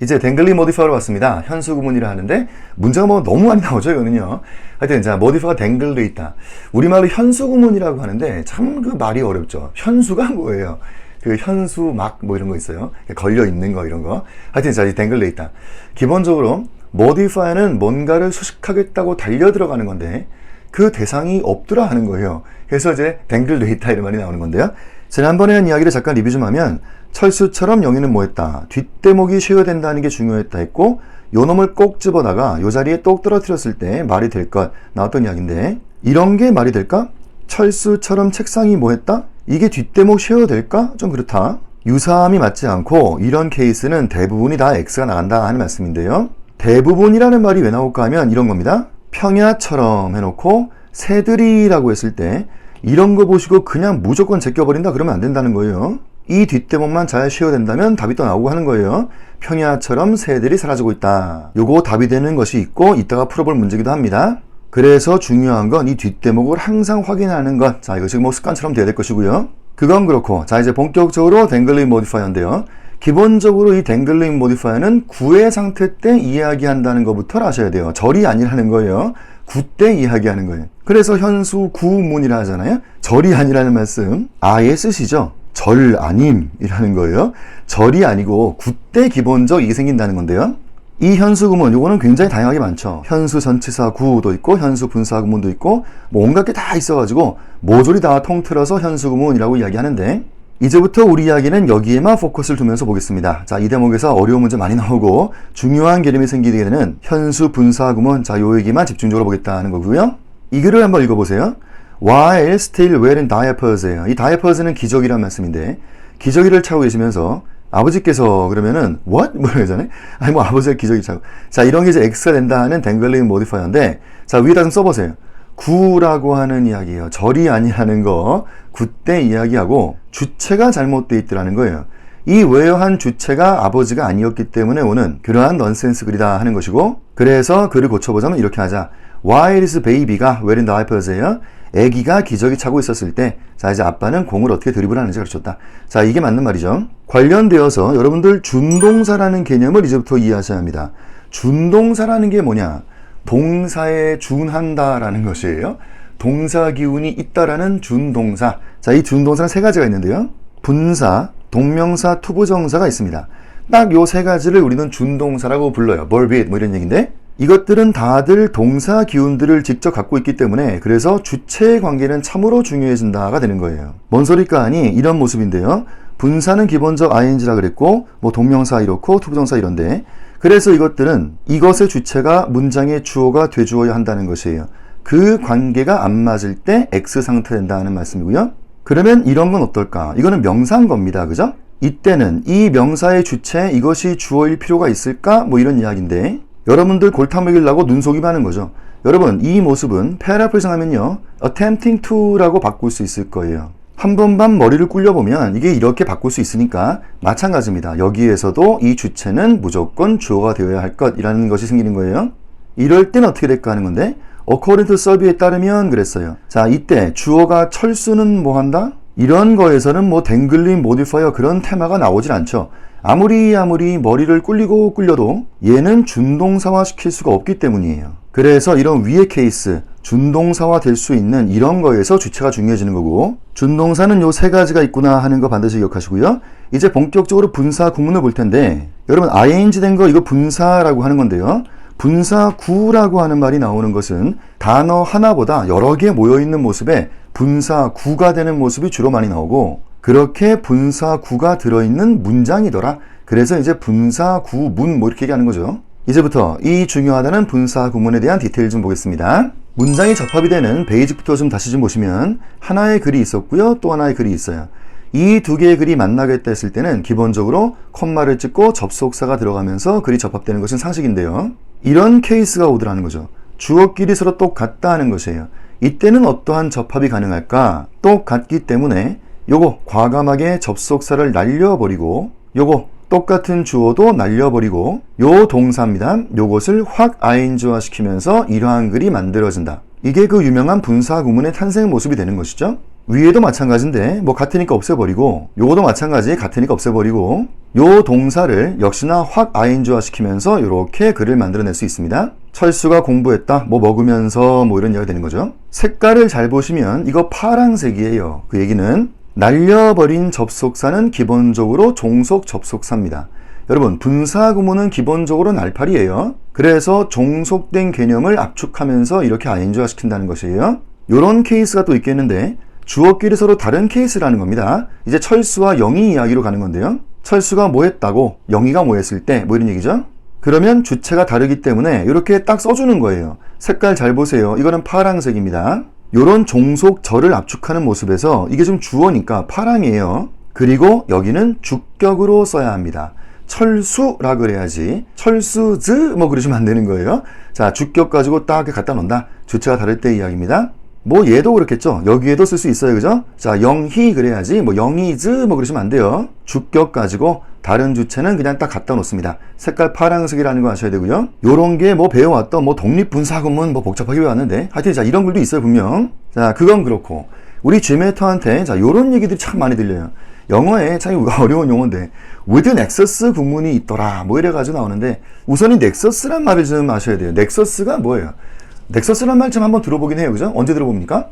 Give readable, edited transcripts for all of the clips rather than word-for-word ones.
이제 댕글링 모디파이어로 왔습니다. 현수 구문이라 하는데 문제가 뭐 너무 많이 나오죠, 이거는요. 하여튼 자, 모디파이어가 댕글돼 있다. 우리말로 현수 구문이라고 하는데 참 그 말이 어렵죠. 현수가 뭐예요? 그 현수 막 뭐 이런 거 있어요. 걸려 있는 거 이런 거. 하여튼 자, 이 댕글돼 있다. 기본적으로 모디파이어는 뭔가를 수식하겠다고 달려 들어가는 건데 그 대상이 없더라 하는 거예요. 그래서 이제 댕글돼 있다 이런 말이 나오는 건데요. 지난번에 한 이야기를 잠깐 리뷰 좀 하면 철수처럼 영희는 뭐 했다? 뒷대목이 쉬어야된다는 게 중요했다 했고 요 놈을 꼭 집어다가 요 자리에 똑 떨어뜨렸을 때 말이 될 것 나왔던 이야기인데 이런 게 말이 될까? 철수처럼 책상이 뭐 했다? 이게 뒷대목 쉬어야 될까? 좀 그렇다. 유사함이 맞지 않고 이런 케이스는 대부분이 다 X가 나간다 하는 말씀인데요. 대부분이라는 말이 왜 나올까 하면 이런 겁니다. 평야처럼 해놓고 새들이라고 했을 때 이런 거 보시고 그냥 무조건 제껴버린다 그러면 안 된다는 거예요. 이 뒷대목만 잘 쉬어야 된다면 답이 또 나오고 하는 거예요. 평야처럼 새들이 사라지고 있다. 요거 답이 되는 것이 있고 이따가 풀어볼 문제기도 합니다. 그래서 중요한 건 이 뒷대목을 항상 확인하는 것. 자, 이것이 뭐 습관처럼 돼야 될 것이고요. 그건 그렇고 자, 이제 본격적으로 댕글링 모디파이어인데요. 기본적으로 이 댕글링 모디파이어는 구의 상태 때 이야기한다는 것부터 아셔야 돼요. 절이 아니라는 거예요. 구 때 이야기하는 거예요. 그래서 현수 구문이라 하잖아요. 절이 아니라는 말씀 아예 쓰시죠. 절 아님이라는 거예요. 절이 아니고 구 때 기본적 이게 생긴다는 건데요. 이 현수 구문 요거는 굉장히 다양하게 많죠. 현수 전치사 구도 있고 현수 분사 구문도 있고 뭐 온갖 게 다 있어가지고 모조리 다 통틀어서 현수 구문이라고 이야기하는데 이제부터 우리 이야기는 여기에만 포커스를 두면서 보겠습니다. 자, 이 대목에서 어려운 문제 많이 나오고 중요한 개념이 생기게 되는 현수 분사 구문 자, 요 얘기만 집중적으로 보겠다는 거고요. 이 글을 한번 읽어보세요. While still wearing diapers예요. 이 diapers는 기저귀란 말씀인데 기저귀를 차고 계시면서 아버지께서 그러면은 what? 뭐라 그러잖아요. 아니 뭐 아버지가 기저귀 차고 자, 이런 게 이제 X가 된다 하는 댕글링 모디파이어인데 자, 위에다 좀 써보세요. 구라고 하는 이야기예요. 절이 아니라는 거 구 때 이야기하고 주체가 잘못되어 있더라는 거예요. 이 외여한 주체가 아버지가 아니었기 때문에 오는 그러한 넌센스 글이다 하는 것이고 그래서 글을 고쳐보자면 이렇게 하자. While his baby가 wearing diapers예요. 아기가 기저귀 차고 있었을 때 자, 이제 아빠는 공을 어떻게 드리블하는지 가르쳤다. 자, 이게 맞는 말이죠. 관련되어서 여러분들 준동사라는 개념을 이제부터 이해하셔야 합니다. 준동사라는 게 뭐냐? 동사에 준한다라는 것이에요. 동사 기운이 있다라는 준동사. 자, 이 준동사는 세 가지가 있는데요. 분사, 동명사, 투부정사가 있습니다. 딱 요 세 가지를 우리는 준동사라고 불러요. verb it 뭐 이런 얘기인데 이것들은 다들 동사 기운들을 직접 갖고 있기 때문에 그래서 주체의 관계는 참으로 중요해진다가 되는 거예요. 뭔 소리까 하니 이런 모습인데요. 분사는 기본적 ing라 그랬고 뭐 동명사 이렇고 투부정사 이런데 그래서 이것들은 이것의 주체가 문장의 주어가 돼주어야 한다는 것이에요. 그 관계가 안 맞을 때 X 상태 된다는 말씀이고요. 그러면 이런 건 어떨까? 이거는 명사인 겁니다. 그죠? 이때는 이 명사의 주체 이것이 주어일 필요가 있을까? 뭐 이런 이야기인데 여러분들 골탕 먹이려고 눈속임 하는 거죠. 여러분 이 모습은 패러프레이징 하면요 attempting to라고 바꿀 수 있을 거예요. 한 번만 머리를 굴려보면 이게 이렇게 바꿀 수 있으니까 마찬가지입니다. 여기에서도 이 주체는 무조건 주어가 되어야 할 것이라는 것이 생기는 거예요. 이럴 땐 어떻게 될까 하는 건데 according to 서비에 따르면 그랬어요. 자, 이때 주어가 철수는 뭐 한다? 이런 거에서는 뭐 댕글링 모디파이어 그런 테마가 나오질 않죠. 아무리 머리를 굴려도 얘는 준동사화 시킬 수가 없기 때문이에요. 그래서 이런 위의 케이스 준동사화 될 수 있는 이런 거에서 주체가 중요해지는 거고 준동사는 요 세 가지가 있구나 하는 거 반드시 기억하시고요. 이제 본격적으로 분사 구문을 볼 텐데 여러분 ing 된 거 이거 분사라고 하는 건데요. 분사구라고 하는 말이 나오는 것은 단어 하나보다 여러 개 모여있는 모습에 분사구가 되는 모습이 주로 많이 나오고 그렇게 분사구가 들어있는 문장이더라. 그래서 이제 분사구문 뭐 이렇게 얘기하는 거죠. 이제부터 이 중요하다는 분사구문에 대한 디테일 좀 보겠습니다. 문장이 접합이 되는 베이직부터 좀 다시 좀 보시면 하나의 글이 있었고요. 또 하나의 글이 있어요. 이 두 개의 글이 만나겠다 했을 때는 기본적으로 콤마를 찍고 접속사가 들어가면서 글이 접합되는 것은 상식인데요. 이런 케이스가 오더라는 거죠. 주어끼리 서로 똑같다 하는 것이에요. 이때는 어떠한 접합이 가능할까? 똑같기 때문에 요거 과감하게 접속사를 날려버리고 요거 똑같은 주어도 날려버리고 요 동사입니다. 요것을 확 ing화 시키면서 이러한 글이 만들어진다. 이게 그 유명한 분사 구문의 탄생 모습이 되는 것이죠. 위에도 마찬가지인데 뭐 같으니까 없애버리고 요거도 마찬가지 같으니까 없애버리고 요 동사를 역시나 확 ing화 시키면서 이렇게 글을 만들어낼 수 있습니다. 철수가 공부했다 뭐 먹으면서 뭐 이런 이야기가 되는 거죠. 색깔을 잘 보시면 이거 파랑색이에요. 그 얘기는 날려버린 접속사는 기본적으로 종속 접속사입니다. 여러분 분사 구문은 기본적으로 날팔이에요. 그래서 종속된 개념을 압축하면서 이렇게 ing화 시킨다는 것이에요. 요런 케이스가 또 있겠는데 주어끼리 서로 다른 케이스라는 겁니다. 이제 철수와 영희 이야기로 가는 건데요. 철수가 뭐 했다고 영희가 뭐 했을 때 뭐 이런 얘기죠. 그러면 주체가 다르기 때문에 이렇게 딱 써주는 거예요. 색깔 잘 보세요. 이거는 파랑색입니다. 요런 종속절을 압축하는 모습에서 이게 좀 주어니까 파랑이에요. 그리고 여기는 주격으로 써야 합니다. 철수라 그래야지 철수즈 뭐 그러시면 안 되는 거예요. 자, 주격 가지고 딱 갖다 놓는다. 주체가 다를 때 이야기입니다. 뭐 얘도 그렇겠죠. 여기에도 쓸 수 있어요. 그죠? 자, 영희 그래야지 뭐 영희즈 뭐 그러시면 안 돼요. 주격 가지고 다른 주체는 그냥 딱 갖다 놓습니다. 색깔 파랑색이라는 거 아셔야 되고요. 요런 게 뭐 배워왔던 뭐 독립분사구문 뭐 복잡하게 배웠는데 하여튼 자 이런 글도 있어요 분명. 자, 그건 그렇고 우리 G메터한테 자 요런 얘기들이 참 많이 들려요. 영어에 참 어려운 용어인데 with nexus 구문이 있더라 뭐 이래가지고 나오는데 우선 이 넥서스란 말을 좀 아셔야 돼요. 넥서스가 뭐예요? 넥서스란 말 좀 한번 들어보긴 해요. 그죠? 언제 들어봅니까?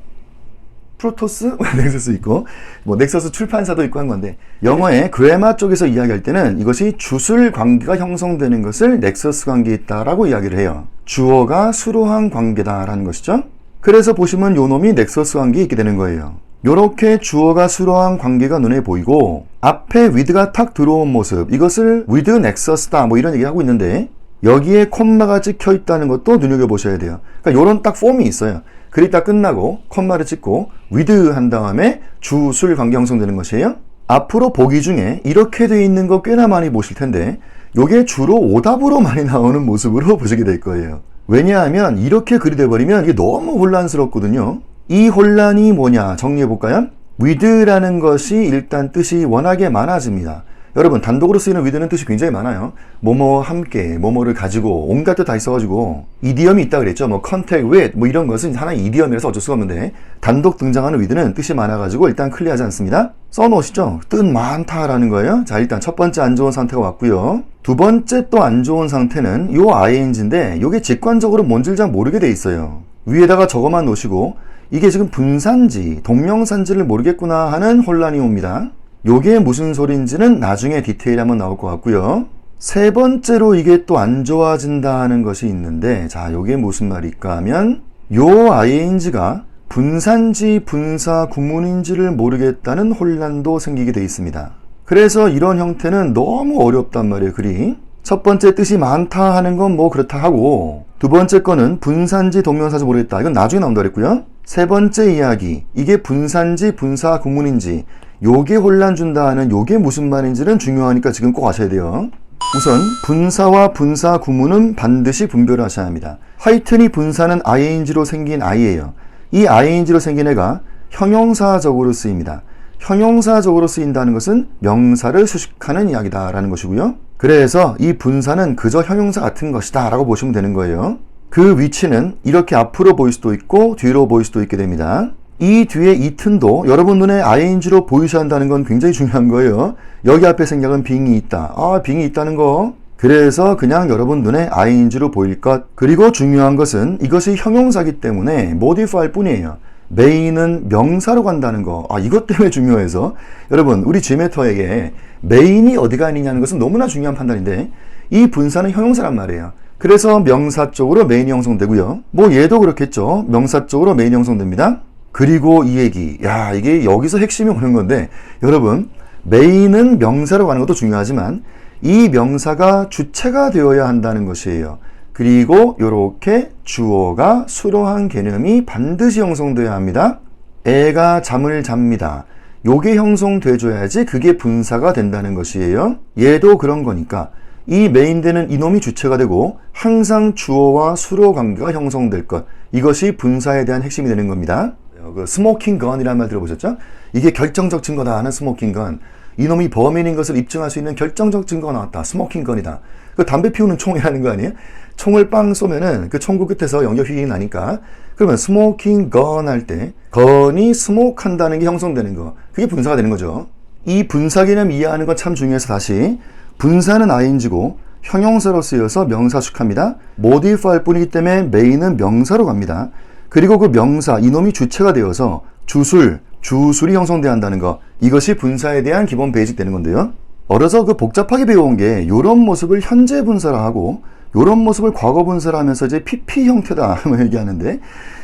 프로토스? 넥서스 있고 뭐 넥서스 출판사도 있고 한 건데 영어의 그래마 쪽에서 이야기할 때는 이것이 주술 관계가 형성되는 것을 넥서스 관계에 있다라고 이야기를 해요. 주어가 수로한 관계다라는 것이죠. 그래서 보시면 요 놈이 넥서스 관계에 있게 되는 거예요. 요렇게 주어가 수로한 관계가 눈에 보이고 앞에 with가 탁 들어온 모습 이것을 with nexus다 뭐 이런 얘기 하고 있는데 여기에 콤마가 찍혀 있다는 것도 눈여겨보셔야 돼요. 그러니까 요런 딱 폼이 있어요. 글이 딱 끝나고 콤마를 찍고 with 한 다음에 주술 관계 형성되는 것이에요. 앞으로 보기 중에 이렇게 돼 있는 거 꽤나 많이 보실 텐데 요게 주로 오답으로 많이 나오는 모습으로 보시게 될 거예요. 왜냐하면 이렇게 글이 돼버리면 이게 너무 혼란스럽거든요. 이 혼란이 뭐냐 정리해볼까요? with라는 것이 일단 뜻이 워낙에 많아집니다. 여러분 단독으로 쓰이는 with는 뜻이 굉장히 많아요. 뭐뭐 함께, 뭐뭐를 가지고 온갖 뜻 다 있어가지고 이디엄이 있다 그랬죠. 뭐 contact with 뭐 이런 것은 하나의 이디엄이라서 어쩔 수가 없는데 단독 등장하는 with는 뜻이 많아가지고 일단 클리어하지 않습니다. 써놓으시죠. 뜻 많다라는 거예요. 자 일단 첫 번째 안 좋은 상태가 왔고요. 두 번째 또 안 좋은 상태는 요 ing인데 요게 직관적으로 뭔지를 잘 모르게 돼 있어요. 위에다가 저거만 놓으시고 이게 지금 분산지, 동명산지를 모르겠구나 하는 혼란이 옵니다. 요게 무슨 소린지는 나중에 디테일 한번 나올 것 같고요. 세 번째로 이게 또 안 좋아진다는 것이 있는데 자 요게 무슨 말일까 하면 요 ing가 분산지, 분사, 구문인지를 모르겠다는 혼란도 생기게 돼 있습니다. 그래서 이런 형태는 너무 어렵단 말이에요. 글이 첫 번째 뜻이 많다 하는 건 뭐 그렇다 하고 두 번째 거는 분산지, 동명사지 모르겠다 이건 나중에 나온다 그랬고요. 세 번째 이야기 이게 분산지, 분사, 구문인지 요게 혼란 준다 하는 요게 무슨 말인지는 중요하니까 지금 꼭 아셔야 돼요. 우선 분사와 분사 구문은 반드시 분별을 하셔야 합니다. 하여튼 이 분사는 ing로 생긴 i예요. 이 ing로 생긴 애가 형용사적으로 쓰입니다. 형용사적으로 쓰인다는 것은 명사를 수식하는 이야기다라는 것이고요. 그래서 이 분사는 그저 형용사 같은 것이다 라고 보시면 되는 거예요. 그 위치는 이렇게 앞으로 보일 수도 있고 뒤로 보일 수도 있게 됩니다. 이 뒤에 이 튼도 여러분 눈에 ing로 보이셔야 한다는 건 굉장히 중요한 거예요. 여기 앞에 생략은 빙이 있다. 빙이 있다는 거. 그래서 그냥 여러분 눈에 ing로 보일 것. 그리고 중요한 것은 이것이 형용사기 때문에 modify할 뿐이에요. 메인은 명사로 간다는 거. 이것 때문에 중요해서 여러분 우리 G메터에게 메인이 어디가 아니냐는 것은 너무나 중요한 판단인데 이 분사는 형용사란 말이에요. 그래서 명사 쪽으로 메인이 형성되고요. 뭐 얘도 그렇겠죠. 명사 쪽으로 메인이 형성됩니다. 그리고 이 얘기, 이게 여기서 핵심이 오는 건데 여러분 메인은 명사로 가는 것도 중요하지만 이 명사가 주체가 되어야 한다는 것이에요. 그리고 이렇게 주어가 수로한 개념이 반드시 형성되어야 합니다. 애가 잠을 잡니다. 요게 형성돼줘야지 그게 분사가 된다는 것이에요. 얘도 그런 거니까 이 메인되는 이놈이 주체가 되고 항상 주어와 수로 관계가 형성될 것. 이것이 분사에 대한 핵심이 되는 겁니다. 그 스모킹 건이라는 말 들어보셨죠? 이게 결정적 증거다 하는 스모킹 건. 이놈이 범인인 것을 입증할 수 있는 결정적 증거가 나왔다. 스모킹 건이다. 그 담배 피우는 총이라는 거 아니에요? 총을 빵 쏘면은 그 총구 끝에서 연기가 휘익 나니까 그러면 smoking gun 할 때 gun이 smoke 한다는 게 형성되는 거, 그게 분사가 되는 거죠. 이 분사 개념 이해하는 건 참 중요해서 다시 분사는 ing고 형용사로 쓰여서 명사축합니다. modify 할 뿐이기 때문에 main은 명사로 갑니다. 그리고 그 명사, 이놈이 주체가 되어서 주술이 형성돼야 한다는 거, 이것이 분사에 대한 기본 베이직 되는 건데요. 어려서 그 복잡하게 배워온 게 요런 모습을 현재 분사라 하고 요런 모습을 과거 분사라 하면서 이제 PP 형태다 얘기하는데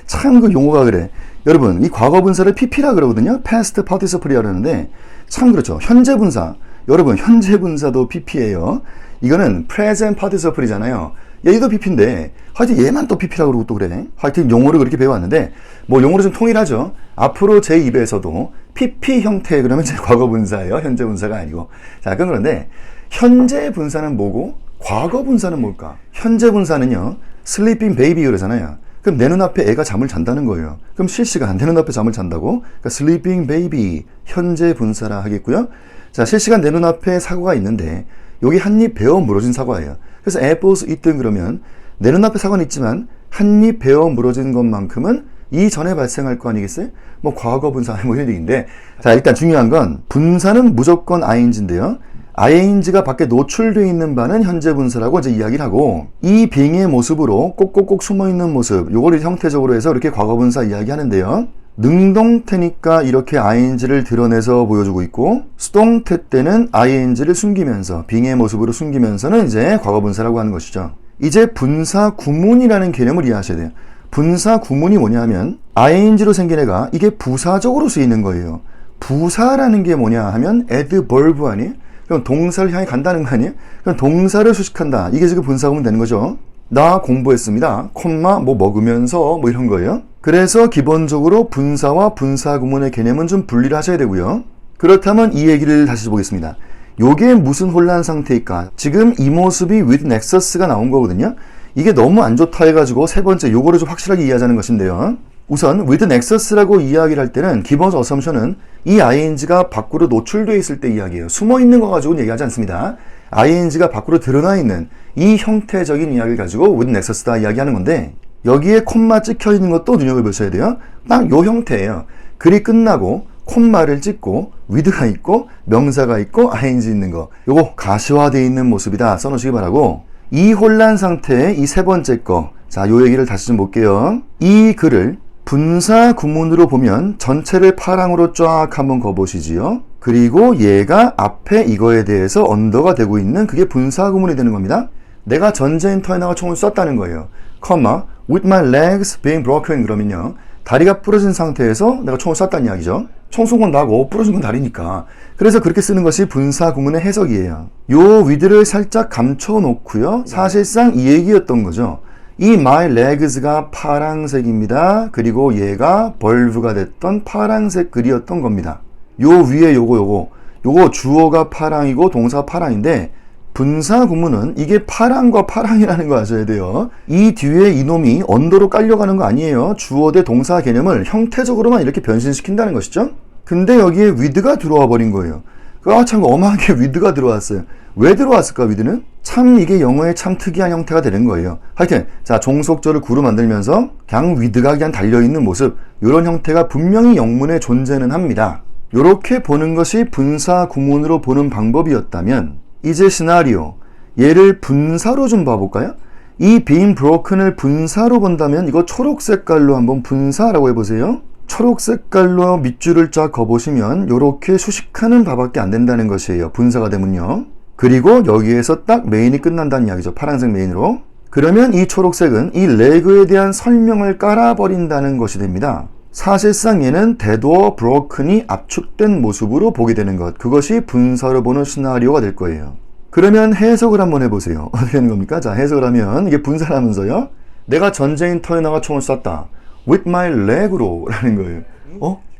참 그 용어가 그래. 여러분, 이 과거 분사를 PP라 그러거든요. past participle이라 그러는데 참 그렇죠. 현재 분사. 여러분, 현재 분사도 PP예요. 이거는 present participle이잖아요. 얘도 PP인데 하여튼 얘만 또 PP라고 그러고 또 그래. 하여튼 용어를 그렇게 배워왔는데 뭐 용어로 좀 통일하죠. 앞으로 제 입에서도 PP 형태 그러면 제 과거 분사예요. 현재 분사가 아니고. 자, 그런데 현재 분사는 뭐고 과거 분사는 뭘까? 현재 분사는요, sleeping baby 그러잖아요. 그럼 내 눈앞에 애가 잠을 잔다는 거예요. 그럼 실시간 내 눈앞에 잠을 잔다고? 그러니까 sleeping baby 현재 분사라 하겠고요. 자, 실시간 내 눈앞에 사과가 있는데 여기 한 입 베어 물어진 사과예요. 그래서 apples eaten 그러면 내 눈앞에 사과는 있지만 한 입 베어 물어진 것만큼은 이전에 발생할 거 아니겠어요? 뭐 과거 분사 뭐 이런 얘기인데, 자, 일단 중요한 건 분사는 무조건 ing인데요. ing가 밖에 노출되어 있는 바는 현재 분사라고 이제 이야기를 하고, 이 being의 모습으로 꼭꼭꼭 숨어 있는 모습, 요거를 형태적으로 해서 이렇게 과거 분사 이야기하는데요. 능동태니까 이렇게 ing를 드러내서 보여주고 있고, 수동태 때는 ing를 숨기면서 being의 모습으로 숨기면서는 이제 과거 분사라고 하는 것이죠. 이제 분사 구문이라는 개념을 이해하셔야 돼요. 분사 구문이 뭐냐 하면 ing로 생긴 애가 이게 부사적으로 쓰이는 거예요. 부사라는 게 뭐냐 하면 adverb 아니에요? 그럼 동사를 향해 간다는 거 아니에요? 그럼 동사를 수식한다. 이게 지금 분사 구문 되는 거죠. 나 공부했습니다. 콤마 뭐 먹으면서 뭐 이런 거예요. 그래서 기본적으로 분사와 분사 구문의 개념은 좀 분리를 하셔야 되고요. 그렇다면 이 얘기를 다시 보겠습니다. 요게 무슨 혼란 상태일까? 지금 이 모습이 with nexus가 나온 거거든요. 이게 너무 안 좋다 해가지고 세 번째 요거를 좀 확실하게 이해하자는 것인데요. 우선 with nexus라고 이야기를 할 때는 기본 어썸션은 이 ing가 밖으로 노출되어 있을 때 이야기예요. 숨어 있는 거 가지고는 얘기하지 않습니다. ing가 밖으로 드러나 있는 이 형태적인 이야기를 가지고 with nexus다 이야기하는 건데, 여기에 콤마 찍혀 있는 것도 눈여겨보셔야 돼요. 딱 요 형태예요. 글이 끝나고 콤마를 찍고 with가 있고 명사가 있고 ing 있는 거, 요거 가시화되어 있는 모습이다 써놓으시기 바라고, 이 혼란 상태의 이 세 번째 거, 자, 요 얘기를 다시 좀 볼게요. 이 글을 분사 구문으로 보면 전체를 파랑으로 쫙 한번 거보시지요. 그리고 얘가 앞에 이거에 대해서 언더가 되고 있는 그게 분사 구문이 되는 겁니다. 내가 전쟁터에다가 총을 쐈다는 거예요. 컴마 with my legs being broken 그러면요, 다리가 부러진 상태에서 내가 총을 쐈다는 이야기죠. 총 쏜 건 나고 부러진 건 다리니까. 그래서 그렇게 쓰는 것이 분사 구문의 해석이에요. 요 위드를 살짝 감춰 놓고요. 사실상 이 얘기였던 거죠. 이 my legs가 파랑색입니다. 그리고 얘가 벌브가 됐던 파랑색 글이었던 겁니다. 요 위에 요거 주어가 파랑이고 동사가 파랑인데, 분사 구문은 이게 파랑과 파랑이라는 거 아셔야 돼요. 이 뒤에 이놈이 언더로 깔려가는 거 아니에요. 주어 대 동사 개념을 형태적으로만 이렇게 변신시킨다는 것이죠. 근데 여기에 with가 들어와 버린 거예요. 참 어마하게 with가 들어왔어요. 왜 들어왔을까, with는? 참 이게 영어의 참 특이한 형태가 되는 거예요. 하여튼 자, 종속절을 구로 만들면서 그냥 with가 그냥 달려있는 모습, 이런 형태가 분명히 영문에 존재는 합니다. 이렇게 보는 것이 분사 구문으로 보는 방법이었다면, 이제 시나리오, 얘를 분사로 좀 봐볼까요? 이 being broken을 분사로 본다면 이거 초록 색깔로 한번 분사라고 해보세요. 초록 색깔로 밑줄을 쫙 그어보시면 이렇게 수식하는 바밖에 안 된다는 것이에요. 분사가 되면요. 그리고 여기에서 딱 메인이 끝난다는 이야기죠. 파란색 메인으로. 그러면 이 초록색은 이 레그에 대한 설명을 깔아버린다는 것이 됩니다. 사실상 얘는 dead broken이 압축된 모습으로 보게 되는 것, 그것이 분사로 보는 시나리오가 될 거예요. 그러면 해석을 한번 해보세요. 어떻게 되는 겁니까? 자, 해석을 하면 이게 분사라면서요, 내가 전쟁터에 나가 총을 쐈다 with my leg으로 라는 거예요.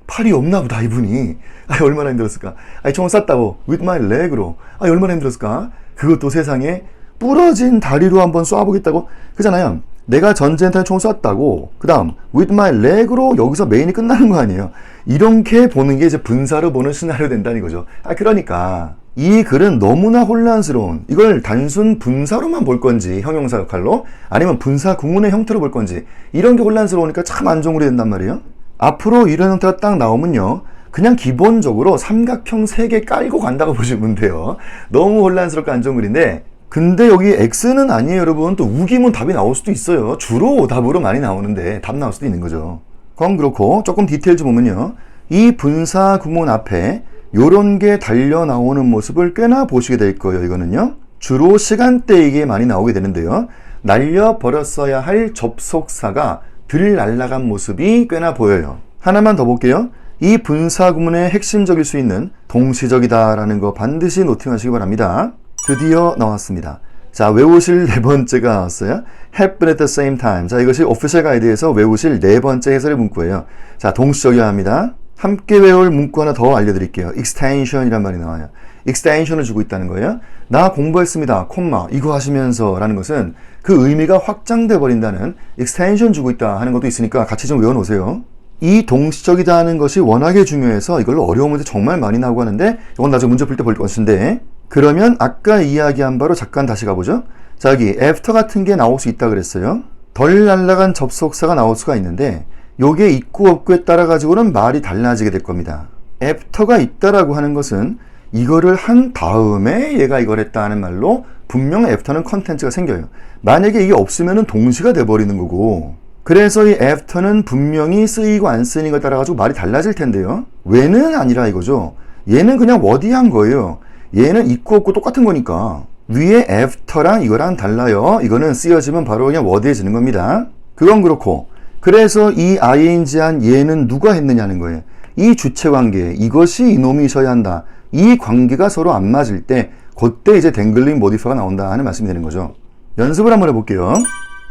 팔이 없나 보다 이분이. 얼마나 힘들었을까. 총을 쐈다고 with my leg으로. 얼마나 힘들었을까. 그것도 세상에 부러진 다리로 한번 쏴보겠다고 그잖아요. 내가 전쟁터에 총을 쐈다고, 그 다음 with my leg으로 여기서 메인이 끝나는 거 아니에요. 이렇게 보는 게 이제 분사로 보는 시나리오 된다는 거죠. 그러니까 이 글은 너무나 혼란스러운, 이걸 단순 분사로만 볼 건지 형용사 역할로, 아니면 분사 구문의 형태로 볼 건지, 이런 게 혼란스러우니까 참 안정구리 된단 말이에요. 앞으로 이런 형태가 딱 나오면요, 그냥 기본적으로 삼각형 3개 깔고 간다고 보시면 돼요. 너무 혼란스럽고 안정구리인데, 근데 여기 X는 아니에요, 여러분. 또 우기문 답이 나올 수도 있어요. 주로 답으로 많이 나오는데 답 나올 수도 있는 거죠. 그건 그렇고, 조금 디테일 좀 보면요, 이 분사 구문 앞에 요런 게 달려 나오는 모습을 꽤나 보시게 될 거예요. 이거는요, 주로 시간대이게 많이 나오게 되는데요, 날려버렸어야 할 접속사가 들 날아간 모습이 꽤나 보여요. 하나만 더 볼게요. 이 분사 구문의 핵심적일 수 있는 동시적이다 라는 거 반드시 노팅하시기 바랍니다. 드디어 나왔습니다. 자, 외우실 4번째가 나왔어요. happen at the same time. 자, 이것이 오피셜 가이드에서 외우실 4번째 해설의 문구예요. 자, 동시적이어야 합니다. 함께 외울 문구 하나 더 알려드릴게요. extension이란 말이 나와요. extension을 주고 있다는 거예요. 나 공부했습니다, 콤마, 이거 하시면서 라는 것은 그 의미가 확장돼 버린다는 extension 주고 있다 하는 것도 있으니까 같이 좀 외워놓으세요. 이 동시적이다 하는 것이 워낙에 중요해서 이걸로 어려운 문제 정말 많이 나오고 하는데, 이건 나중에 문제 풀 때 볼 것인데, 그러면 아까 이야기한 바로 잠깐 다시 가보죠. 자, 여기 after 같은 게 나올 수 있다 그랬어요. 덜 날아간 접속사가 나올 수가 있는데, 요게 있고 없고에 따라 가지고는 말이 달라지게 될 겁니다. after가 있다라고 하는 것은 이거를 한 다음에 얘가 이걸 했다 하는 말로 분명 after는 컨텐츠가 생겨요. 만약에 이게 없으면은 동시가 돼버리는 거고, 그래서 이 after는 분명히 쓰이고 안 쓰이는 것에 따라 가지고 말이 달라질 텐데요, 왜는 아니라 이거죠. 얘는 그냥 워디한 거예요. 얘는 있고 없고 똑같은 거니까. 위에 after랑 이거랑 달라요. 이거는 쓰여지면 바로 그냥 워디해지는 겁니다. 그건 그렇고, 그래서 이 ing한 얘는 누가 했느냐는 거예요. 이 주체관계, 이것이 이놈이셔야 한다. 이 관계가 서로 안 맞을 때 그때 이제 댕글링 모디파가 나온다 하는 말씀이 되는 거죠. 연습을 한번 해볼게요.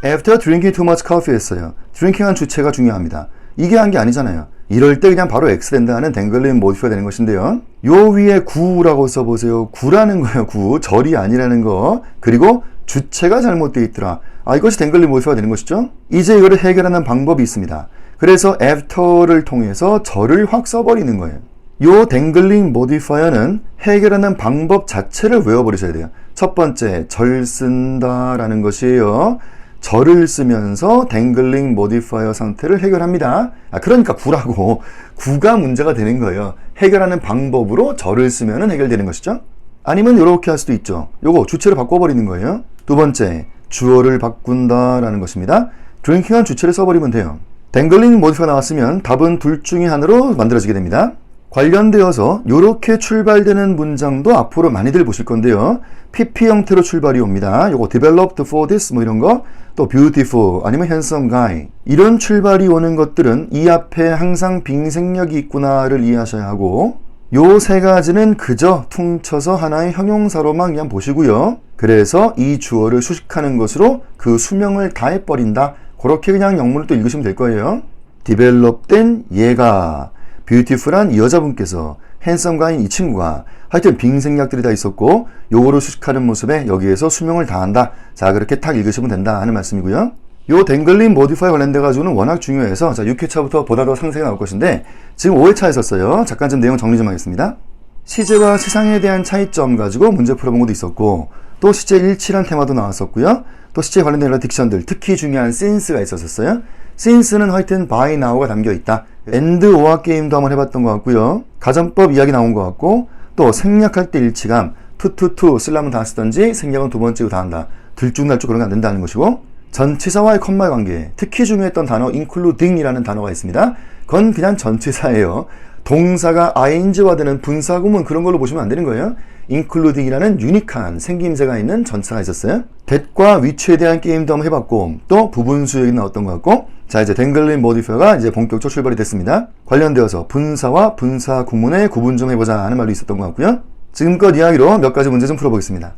After drinking too much coffee 했어요. drinking한 주체가 중요합니다. 이게 한 게 아니잖아요. 이럴 때 그냥 바로 X 된다 하는 댕글링 모디파가 되는 것인데요, 요 위에 구라고 써보세요. 구라는 거예요. 구, 절이 아니라는 거. 그리고 주체가 잘못되어 있더라. 이것이 댕글링 모디파가 되는 것이죠. 이제 이거를 해결하는 방법이 있습니다. 그래서 after를 통해서 절을 확 써버리는 거예요. 요 댕글링 모디파이어는 해결하는 방법 자체를 외워버리셔야 돼요. 첫 번째, 절 쓴다라는 것이에요. 절을 쓰면서 댕글링 모디파이어 상태를 해결합니다. 그러니까 구라고, 구가 문제가 되는 거예요. 해결하는 방법으로 절을 쓰면 해결되는 것이죠. 아니면 이렇게 할 수도 있죠. 요거 주체를 바꿔버리는 거예요. 두 번째, 주어를 바꾼다라는 것입니다. drinking한 주체를 써버리면 돼요. 댕글링 모디파이어가 나왔으면 답은 둘 중에 하나로 만들어지게 됩니다. 관련되어서 이렇게 출발되는 문장도 앞으로 많이들 보실 건데요, PP 형태로 출발이 옵니다. 요거 developed for this 뭐 이런 거, 또 beautiful 아니면 handsome guy, 이런 출발이 오는 것들은 이 앞에 항상 빙생력이 있구나를 이해하셔야 하고, 요 세 가지는 그저 퉁쳐서 하나의 형용사로만 그냥 보시고요, 그래서 이 주어를 수식하는 것으로 그 수명을 다 해버린다, 그렇게 그냥 영문을 또 읽으시면 될 거예요. develop된 얘가, beautiful한 이 여자분께서, handsome 이 친구가, 하여튼 빙생략들이 다 있었고 요거를 수식하는 모습에 여기에서 수명을 다한다. 자, 그렇게 탁 읽으시면 된다 하는 말씀이고요. 요 댕글링 모디파이 관련돼 가지고는 워낙 중요해서, 자, 6회차부터 보다 더 상세히 나올 것인데 지금 5회차에 썼어요. 잠깐 좀 내용 정리 좀 하겠습니다. 시제와 세상에 대한 차이점 가지고 문제 풀어본 것도 있었고, 또 시제 일치란 테마도 나왔었고요, 또 시제 관련된 여러 딕션들, 특히 중요한 since가 있었어요. since는 하여튼 by now가 담겨있다. and or 게임도 한번 해봤던 것 같고요, 가정법 이야기 나온 것 같고, 또 생략할 때 일치감, to 쓰려면 다 쓰던지 생략은 두 번째로 다 한다, 들쭉날쭉 그런 게 안 된다는 것이고, 전치사와의 컴마의 관계, 특히 중요했던 단어 including이라는 단어가 있습니다. 그건 그냥 전치사예요. 동사가 ing화되는 분사구문 그런 걸로 보시면 안 되는 거예요. including이라는 유니크한 생김새가 있는 전치사가 있었어요. that과 which에 대한 게임도 한번 해봤고, 또 부분수 얘기 나왔던 것 같고, 자, 이제 댕글링 모디파이어가 이제 본격적으로 출발이 됐습니다. 관련되어서 분사와 분사 구문의 구분 좀 해보자 하는 말도 있었던 것 같고요. 지금껏 이야기로 몇 가지 문제 좀 풀어보겠습니다.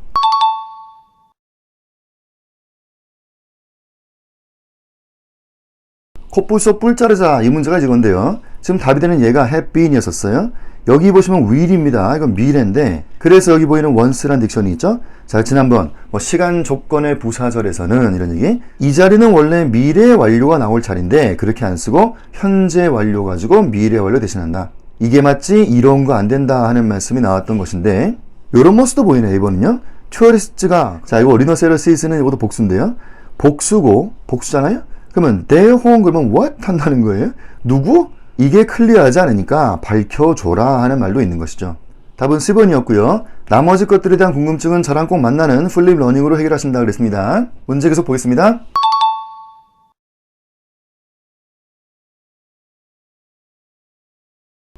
콧불소 뿔 자르자, 이 문제가 이건데요, 지금 답이 되는 얘가 have been이었었어요. 여기 보시면 will입니다. 이건 미래인데, 그래서 여기 보이는 once란 딕션이 있죠. 자, 지난번 시간 조건의 부사절에서는 이런 얘기, 이 자리는 원래 미래 완료가 나올 자리인데 그렇게 안 쓰고 현재 완료 가지고 미래 완료 대신한다. 이게 맞지? 이런 거 안 된다 하는 말씀이 나왔던 것인데, 요런 모습도 보이네. A번은요. tourist가, 자, 이거 rhinoceros는 이것도 복수인데요. 복수고, 복수잖아요? 그러면 their home 그러면 what? 한다는 거예요. 누구? 이게 클리어하지 않으니까 밝혀줘라 하는 말도 있는 것이죠. 답은 C번이었고요. 나머지 것들에 대한 궁금증은 저랑 꼭 만나는 플립 러닝으로 해결하신다 그랬습니다. 문제 계속 보겠습니다.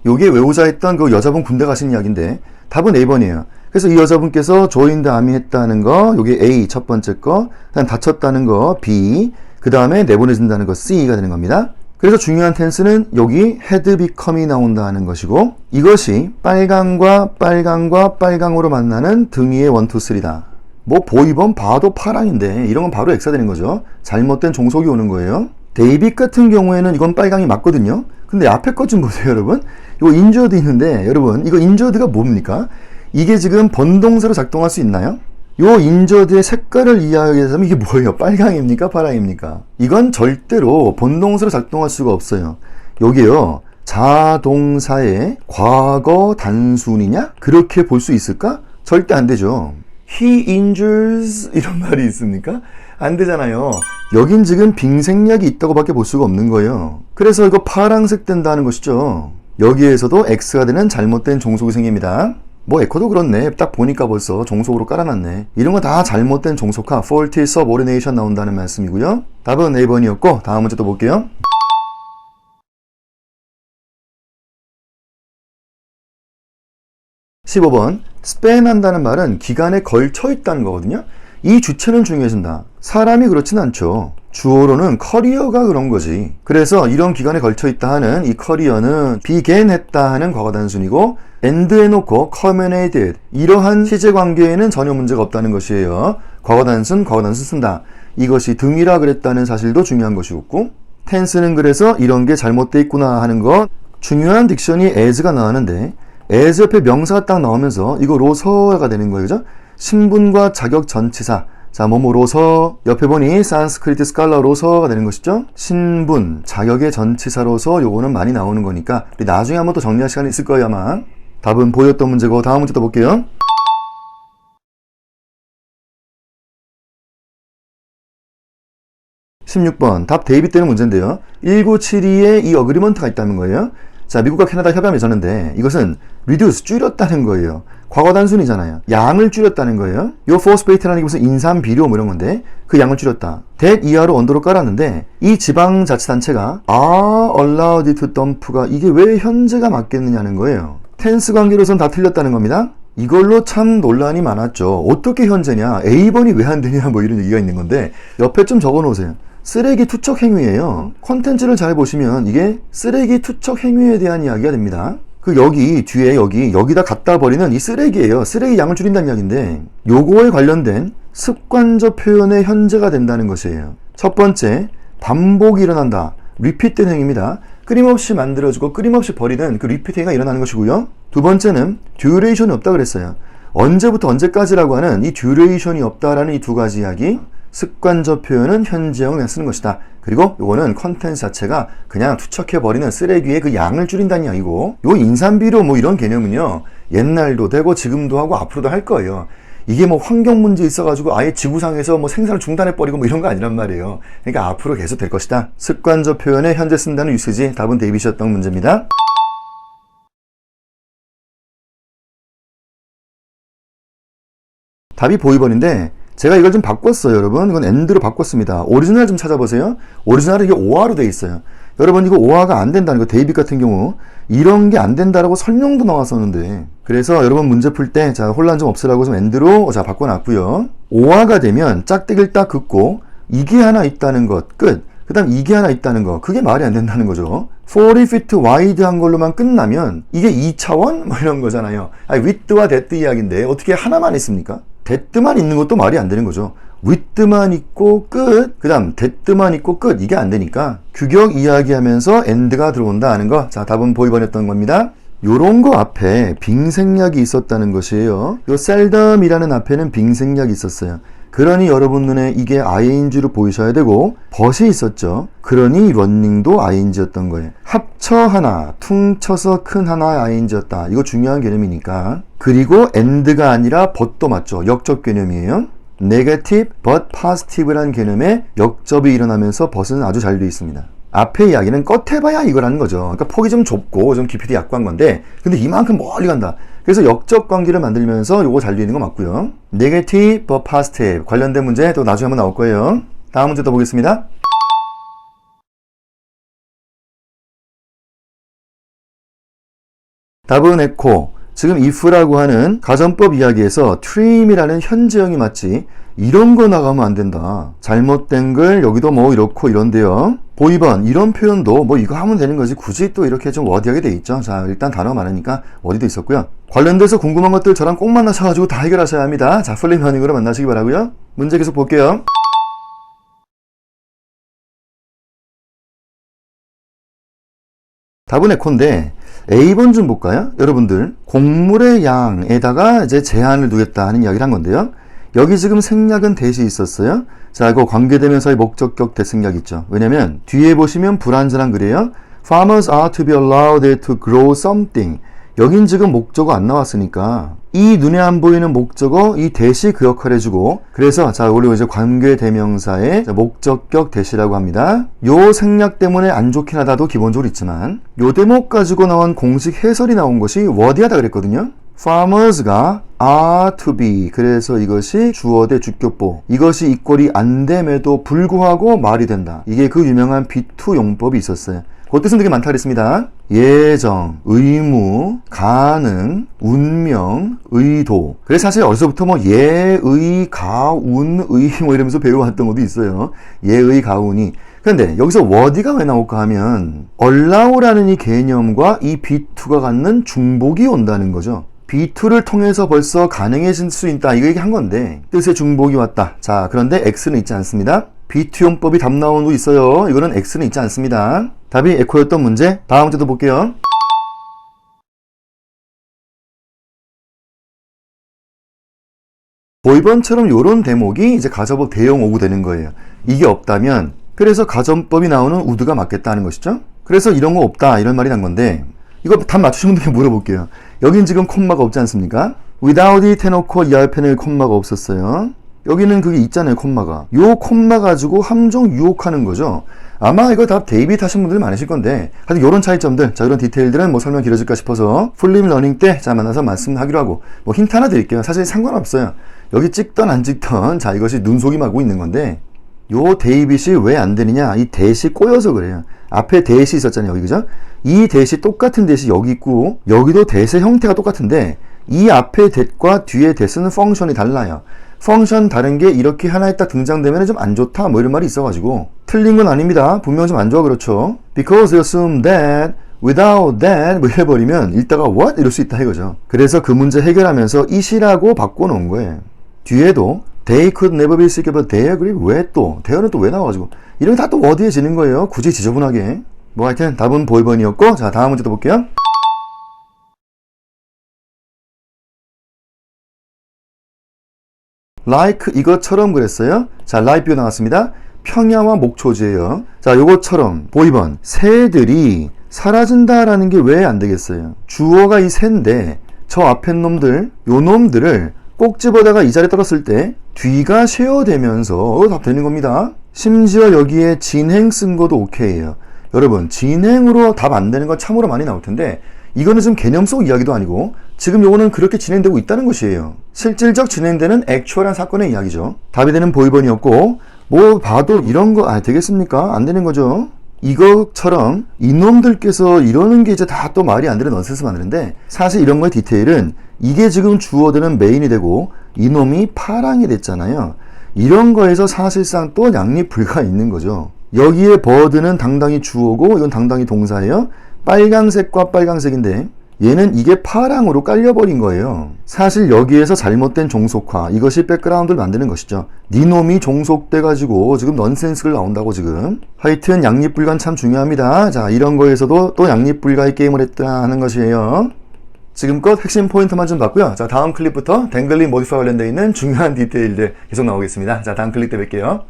요게 외우자 했던 그 여자분 군대 가신 이야기인데 답은 A번이에요. 그래서 이 여자분께서 조인 더 아미 했다는 거, 요게 A 첫 번째 거, 그다음 다쳤다는 거 B, 그 다음에 내보내진다는 거 C가 되는 겁니다. 그래서 중요한 텐스는 여기 had become이 나온다는 것이고 이것이 빨강과 빨강과 빨강으로 만나는 등위의 1, 2, 3다. 뭐 보이번 봐도 파랑인데 이런 건 바로 X가 되는 거죠. 잘못된 종속이 오는 거예요. 데이빗 같은 경우에는 이건 빨강이 맞거든요. 근데 앞에 것 좀 보세요, 여러분. 이거 인저드 있는데 여러분 이거 인저드가 뭡니까? 이게 지금 번동사로 작동할 수 있나요? 요 인저드의 색깔을 이해하기 위해서는 이게 뭐예요? 빨강입니까? 파랑입니까? 이건 절대로 본동사로 작동할 수가 없어요. 여기요. 자동사의 과거 단순이냐? 그렇게 볼 수 있을까? 절대 안 되죠. He injures 이런 말이 있습니까? 안 되잖아요. 여긴 지금 빙생약이 있다고 밖에 볼 수가 없는 거예요. 그래서 이거 파랑색 된다는 것이죠. 여기에서도 X가 되는 잘못된 종속이 생깁니다. 뭐 에코도 그렇네. 딱 보니까 벌써 종속으로 깔아놨네. 이런 거 다 잘못된 종속화, faulty subordination 나온다는 말씀이고요. 답은 A번이었고 다음 문제 또 볼게요. 15번 span 한다는 말은 기간에 걸쳐 있다는 거거든요. 이 주체는 중요해진다. 사람이 그렇진 않죠. 주어로는 커리어가 그런 거지. 그래서 이런 기간에 걸쳐 있다 하는 이 커리어는 began 했다 하는 과거 단순이고 end 해놓고 culminated 이러한 시제 관계에는 전혀 문제가 없다는 것이에요. 과거 단순 쓴다. 이것이 등이라 그랬다는 사실도 중요한 것이었고 tense는 그래서 이런 게 잘못돼 있구나 하는 거. 중요한 딕션이 as가 나왔는데 as 옆에 명사가 딱 나오면서 이거 로서가 되는 거예요. 그죠? 신분과 자격 전치사. 자, 뭐뭐로서 옆에 보니 산스크리트 스칼라로서가 되는 것이죠. 신분, 자격의 전치사로서 요거는 많이 나오는 거니까 우리 나중에 한번 또 정리할 시간이 있을 거예요 아마. 답은 보였던 문제고 다음 문제 또 볼게요. 16번 답 대입이 되는 문제인데요. 1972에 이 어그리먼트가 있다는 거예요. 자, 미국과 캐나다 협약 맺었는데 이것은 reduce, 줄였다는 거예요. 과거 단순이잖아요. 양을 줄였다는 거예요. 요 force-bait라는 게 무슨 인산 비료 뭐 이런 건데 그 양을 줄였다. that 이하로 언더로 깔았는데 이 지방자치단체가 are allowed to dump가 이게 왜 현재가 맞겠느냐는 거예요. 텐스 관계로선 다 틀렸다는 겁니다. 이걸로 참 논란이 많았죠. 어떻게 현재냐? A번이 왜 안 되냐? 뭐 이런 얘기가 있는 건데 옆에 좀 적어 놓으세요. 쓰레기 투척 행위예요. 콘텐츠를 잘 보시면 이게 쓰레기 투척 행위에 대한 이야기가 됩니다. 그 여기 뒤에 여기다 갖다 버리는 이 쓰레기예요. 쓰레기 양을 줄인다는 이야기인데 요거에 관련된 습관적 표현의 현재가 된다는 것이에요. 첫 번째, 반복이 일어난다. 리피트 행위입니다. 끊임없이 만들어주고 끊임없이 버리는 그 리피트 행위가 일어나는 것이고요. 두 번째는 듀레이션이 없다 그랬어요. 언제부터 언제까지라고 하는 이 듀레이션이 없다라는 이 두 가지 이야기. 습관적 표현은 현재형을 그냥 쓰는 것이다. 그리고 요거는 컨텐츠 자체가 그냥 투척해버리는 쓰레기의 그 양을 줄인다는 이야기고 요 인산비료 뭐 이런 개념은요 옛날도 되고 지금도 하고 앞으로도 할 거예요. 이게 뭐 환경 문제 있어가지고 아예 지구상에서 뭐 생산을 중단해버리고 뭐 이런 거 아니란 말이에요. 그러니까 앞으로 계속 될 것이다. 습관적 표현에 현재 쓴다는 유세지. 답은 데이빗이었던 문제입니다. 답이 보이번인데 제가 이걸 좀 바꿨어요, 여러분. 이건 end로 바꿨습니다. 오리지널 좀 찾아보세요. 오리지널은 이게 오화로 돼 있어요. 여러분 이거 오화가 안 된다는 거, 데이빗 같은 경우 이런 게 안 된다라고 설명도 나왔었는데 그래서 여러분 문제 풀 때 자 혼란 좀 없으라고 좀 end로 자 바꿔놨고요. 오화가 되면 짝대기를 딱 긋고 이게 하나 있다는 것 끝. 그 다음 이게 하나 있다는 거 그게 말이 안 된다는 거죠. 40 feet wide 한 걸로만 끝나면 이게 2차원? 뭐 이런 거잖아요. 아니, width와 depth 이야기인데 어떻게 하나만 있습니까? depth만 있는 것도 말이 안 되는 거죠. width만 있고 끝, 그 다음 depth만 있고 끝 이게 안 되니까 규격 이야기하면서 end가 들어온다 하는 거. 자, 답은 보이번이었던 겁니다. 요런 거 앞에 빙생약이 있었다는 것이에요. 요 seldom이라는 앞에는 빙생약이 있었어요. 그러니 여러분 눈에 이게 ing로 보이셔야 되고 but이 있었죠. 그러니 running도 ing였던 거예요. 합쳐 하나, 퉁쳐서 큰 하나의 ing였다. 이거 중요한 개념이니까. 그리고 and가 아니라 but도 맞죠. 역접 개념이에요. negative but positive라는 개념에 역접이 일어나면서 but은 아주 잘 되어 있습니다. 앞에 이야기는 껏해봐야 이거라는 거죠. 그러니까 폭이 좀 좁고 좀 깊이도 약한 건데 근데 이만큼 멀리 간다. 그래서 역접 관계를 만들면서 요거 잘 되어 있는 거 맞고요. negative but positive 관련된 문제 또 나중에 한번 나올 거예요. 다음 문제 또 보겠습니다. 답은 echo. 지금 if라고 하는 가정법 이야기에서 trim이라는 현재형이 맞지 이런 거 나가면 안 된다. 잘못된 걸 여기도 뭐 이렇고 이런데요. 보이번 이런 표현도 뭐 이거 하면 되는 거지 굳이 또 이렇게 좀 워디하게 돼 있죠. 자 일단 단어가 많으니까 워디도 있었고요. 관련돼서 궁금한 것들 저랑 꼭 만나셔가지고 다 해결하셔야 합니다. 자 플레임 러닝으로 만나시기 바라고요. 문제 계속 볼게요. 답은 echo인데 A번 좀 볼까요? 여러분들 곡물의 양에다가 이제 제한을 두겠다 하는 이야기를 한 건데요. 여기 지금 생략은 대시 있었어요. 자, 이거 관계대명사의 목적격 대생략 있죠. 왜냐면 뒤에 보시면 불완전한 글이에요. Farmers are to be allowed to grow something. 여긴 지금 목적어 안 나왔으니까 이 눈에 안 보이는 목적어 이 대시 그 역할을 해주고 그래서 자 우리 이제 관계대명사의 목적격 대시라고 합니다. 요 생략 때문에 안 좋긴 하다도 기본적으로 있지만 요 대목 가지고 나온 공식 해설이 나온 것이 워디하다 그랬거든요. farmers가 are to be 그래서 이것이 주어 대 주격보 이것이 이꼴이 안 됨에도 불구하고 말이 된다. 이게 그 유명한 be2 용법이 있었어요. 그 뜻은 되게 많다 그랬습니다. 예정, 의무, 가능, 운명, 의도. 그래서 사실 어디서부터 뭐 예의, 가운, 의 뭐 이러면서 배워왔던 것도 있어요. 예의, 가운이. 그런데 여기서 워디가 왜 나올까 하면 allow라는 이 개념과 이 be2가 갖는 중복이 온다는 거죠. be2를 통해서 벌써 가능해질 수 있다. 이거 얘기한 건데 뜻의 중복이 왔다. 자 그런데 X는 있지 않습니다. be2 용법이 답 나오는 거 있어요. 이거는 X는 있지 않습니다. 답이 echo였던 문제. 다음 문제도 볼게요. 보이번처럼 요런 대목이 이제 가정법 대형 오구 되는 거예요. 이게 없다면 그래서 가정법이 나오는 우드가 맞겠다는 것이죠. 그래서 이런 거 없다 이런 말이 난 건데 이거 답 맞추신 분들께 물어볼게요. 여긴 지금 콤마가 없지 않습니까? without it 해놓고 이 앞에는 콤마가 없었어요. 여기는 그게 있잖아요. 콤마가. 요 콤마 가지고 함정 유혹하는 거죠. 아마 이거 다 데이빗 하신 분들 많으실 건데 하여튼 요런 차이점들 자 이런 디테일들은 뭐 설명 길어질까 싶어서 풀림 러닝 때 자 만나서 말씀하기로 하고 뭐 힌트 하나 드릴게요. 사실 상관없어요. 여기 찍던 안 찍던 자 이것이 눈속임하고 있는 건데 요 데이빗이 왜 안 되느냐 이 대시 꼬여서 그래요. 앞에 대시 있었잖아요. 여기 그죠? 이 대시 똑같은 대시 여기 있고 여기도 대시 형태가 똑같은데 이 앞에 대과 뒤에 대시는 펑션이 달라요. 펑션 다른 게 이렇게 하나에 딱 등장되면 좀 안 좋다 뭐 이런 말이 있어가지고 틀린 건 아닙니다. 분명 좀 안 좋아 그렇죠. Because you assume that without that 뭐 해버리면 읽다가 what? 이럴 수 있다 이거죠. 그래서 그 문제 해결하면서 it이라고 바꿔놓은 거예요. 뒤에도 they could never be sick but they agree 왜 또? 대어는 또 왜 나와가지고 이런 게 다 또 어디에지는 거예요. 굳이 지저분하게. 뭐 하여튼 답은 보이번이었고 자 다음 문제 또 볼게요. like 이것처럼 그랬어요. 자 like 뷰 나왔습니다. 평야와 목초지예요. 자 요것처럼 보이번 새들이 사라진다라는 게 왜 안 되겠어요? 주어가 이 새인데 저 앞에 놈들 요 놈들을 꼭 집어다가 이 자리에 떨었을 때 뒤가 쉐어되면서 답 되는 겁니다. 심지어 여기에 진행 쓴 것도 오케이예요. 여러분 진행으로 답 안 되는 건 참으로 많이 나올 텐데 이거는 좀 개념 속 이야기도 아니고 지금 요거는 그렇게 진행되고 있다는 것이에요. 실질적 진행되는 액츄얼한 사건의 이야기죠. 답이 되는 보이번이었고 뭐 봐도 이런 거 되겠습니까? 안 되는 거죠. 이것처럼 이놈들께서 이러는 게 이제 다 또 말이 안 되는 넌센스 만드는데 사실 이런 거의 디테일은 이게 지금 주어되는 메인이 되고 이놈이 파랑이 됐잖아요. 이런 거에서 사실상 또 양립 불가 있는 거죠. 여기에 버드는 당당히 주어고 이건 당당히 동사예요. 빨강색과 빨강색인데 얘는 이게 파랑으로 깔려버린 거예요. 사실 여기에서 잘못된 종속화 이것이 백그라운드를 만드는 것이죠. 니놈이 종속돼가지고 지금 넌센스를 나온다고 지금. 하여튼 양립불가는 참 중요합니다. 자 이런 거에서도 또 양립불가의 게임을 했다 하는 것이에요. 지금껏 핵심 포인트만 좀 봤고요. 자, 다음 클립부터 댕글링 모디파이 관련되어 있는 중요한 디테일들 계속 나오겠습니다. 자, 다음 클립 때 뵐게요.